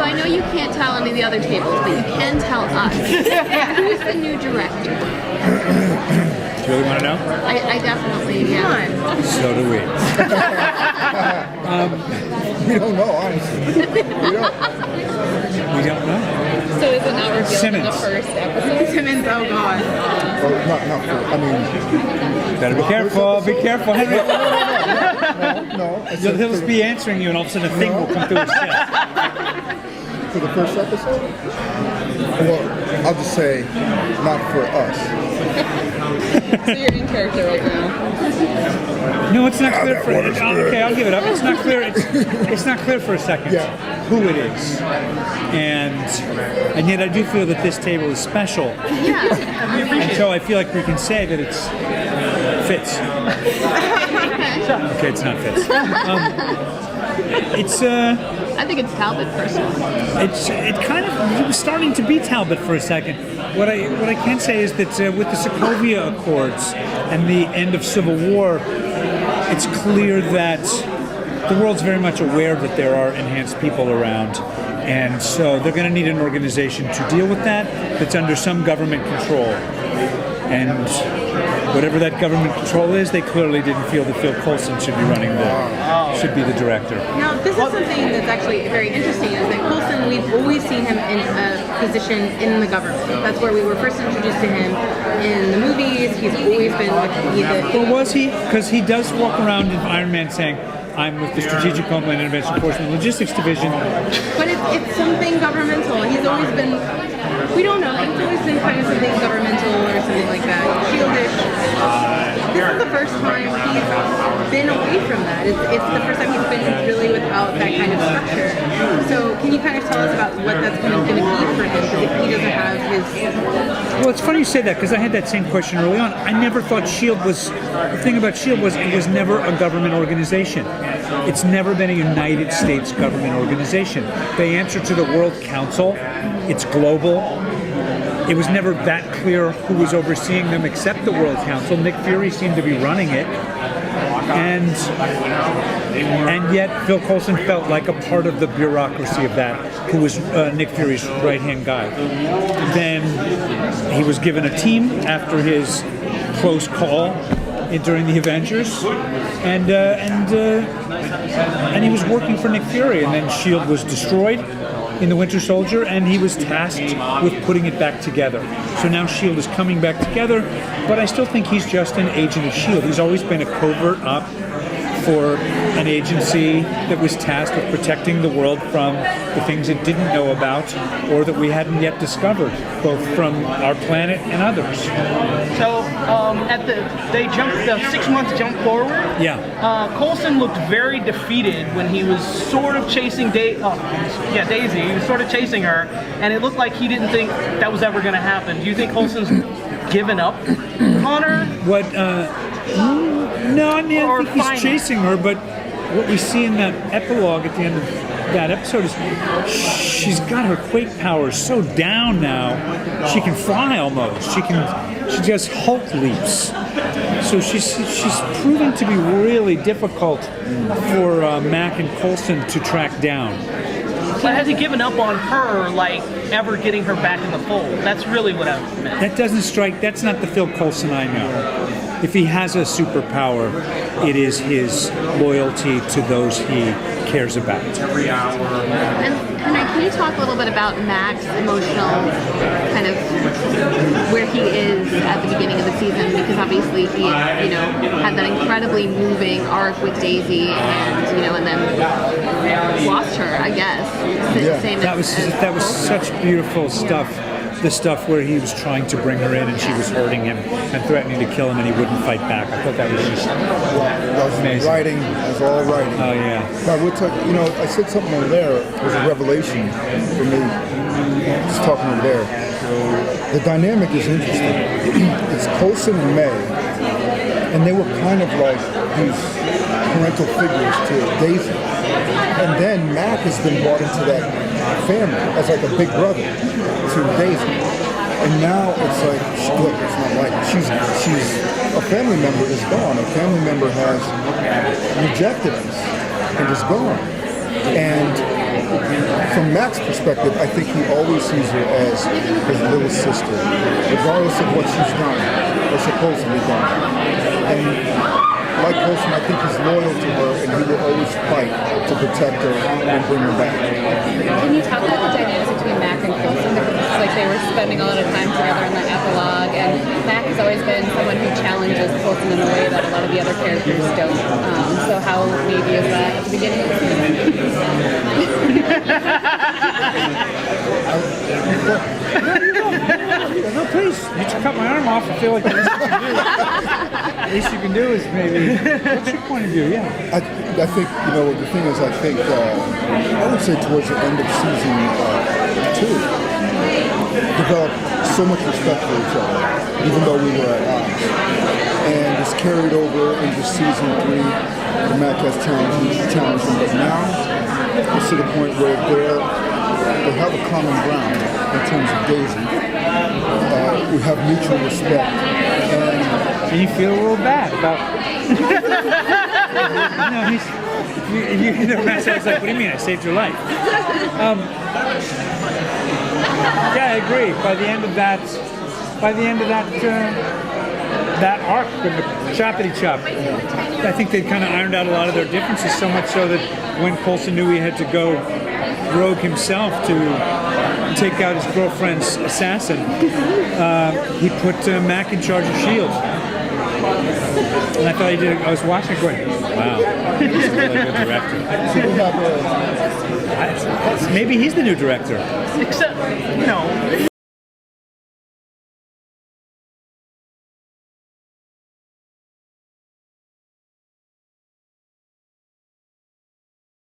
I know you can't tell any of the other tables, but you can tell us. Who's the new director? Do you really want to know? I definitely, yeah. So do we. We don't know, honestly. We don't know. So is it not revealed in the Simmons. first episode? Simmons, oh god. Oh, not for, I mean, Better be careful. Be careful, Henry. no. I He'll said just be answering you, and all of a sudden a thing will come through his chest. for the first episode? Well, I'll just say, not for us. So you're in character right now. No, it's not clear for. Okay, I'll give it up. It's not clear. It's not clear for a second who it is, and yet I do feel that this table is special. Yeah. And so I feel like we can say that it's Fitz. Okay, it's not Fitz. It's I think it's Talbot personally. it kind of, he was starting to be Talbot for a second. What I can say is that with the Sokovia Accords and the end of Civil War, it's clear that the world's very much aware that there are enhanced people around, and so they're going to need an organization to deal with that that's under some government control. And whatever that government control is, they clearly didn't feel that Phil Coulson should be the director. Now, this is something that's actually very interesting, is that Coulson, we've always seen him in a position in the government. That's where we were first introduced to him in the movies. He's always been with Or was he? Because he does walk around in Iron Man saying, I'm with the Strategic Homeland Intervention Enforcement Logistics Division. But it's something governmental. He's always been, we don't know, he's always been kind of something governmental or something like that. Shieldish. This is the first time he's been away from that. It's the first time he's been really without that kind of structure. So can you kind of tell us about what that's going to be for him? Because if he doesn't have his... Well, it's funny you say that, because I had that same question early on. I never thought S.H.I.E.L.D. was... The thing about S.H.I.E.L.D. was it was never a government organization. It's never been a United States government organization. They answer to the World Council. It's global. It was never that clear who was overseeing them except the World Council. Nick Fury seemed to be running it. And yet Phil Coulson felt like a part of the bureaucracy of that, who was Nick Fury's right-hand guy. Then he was given a team after his close call during the Avengers, and he was working for Nick Fury, and then S.H.I.E.L.D. was destroyed in the Winter Soldier, and he was tasked with putting it back together. So now S.H.I.E.L.D. is coming back together, but I still think he's just an agent of S.H.I.E.L.D. He's always been a covert op for an agency that was tasked with protecting the world from the things it didn't know about or that we hadn't yet discovered, both from our planet and others. So they jumped the 6 month jump forward. Yeah. Coulson looked very defeated when he was sort of chasing Daisy. He was sort of chasing her, and it looked like he didn't think that was ever going to happen. Do you think Coulson's given up on her? What? No, I mean, I think he's chasing her, but what we see in that epilogue at the end of that episode is she's got her quake powers so down now, she can fly almost. She does Hulk leaps. So she's proving to be really difficult for Mac and Coulson to track down. But has he given up on her, like, ever getting her back in the fold? That's really what I meant. That doesn't strike, that's not the Phil Coulson I know. If he has a superpower, it is his loyalty to those he cares about. And Henry, can you talk a little bit about Mac's emotional kind of where he is at the beginning of the season? Because obviously he, had that incredibly moving arc with Daisy, and then lost her, I guess. Same that was such beautiful stuff. The stuff where he was trying to bring her in and she was hurting him and threatening to kill him and he wouldn't fight back. I thought that was just amazing. Writing, it was all writing. Oh, yeah. But we'll talk, I said something over there. It was a revelation for me, just talking over there. The dynamic is interesting. It's Coulson and May, and they were kind of like these parental figures to Daisy. And then Mac has been brought into that family as like a big brother to Daisy. And now it's like, look, it's not like she's a family member is gone. A family member has rejected us and is gone. And from Mac's perspective, I think he always sees her as his little sister, regardless of what she's done or supposedly done. And like Coulson, I think he's loyal to her, and he will always fight to protect her and bring her back. Can you talk about the dynamics between Mac and Coulson? Because it's like they were spending a lot of time together in the epilogue, and Mac has always been someone who challenges Coulson in a way that a lot of the other characters don't. So how maybe is that at the beginning of the season? No, please. You should cut my arm off. I feel like the least you can do is maybe. What's your point of view? Yeah. I think, the thing is, I think, I would say towards the end of season 2, developed so much respect for each other, even though we were at odds. And it's carried over into season 3. The Mac has challenged him, but now it's to the point where they have a common ground in terms of Daisy. We have mutual respect. And you feel a little bad about. Matt's always like, what do you mean? I saved your life. Yeah, I agree. By the end of that arc, the choppity chop, I think they kind of ironed out a lot of their differences. So much so that when Coulson knew he had to go rogue himself to take out his girlfriend's assassin, he put Mac in charge of S.H.I.E.L.D. And I thought he did. I was watching it going, wow, he's a really good director. Maybe he's the new director. Except,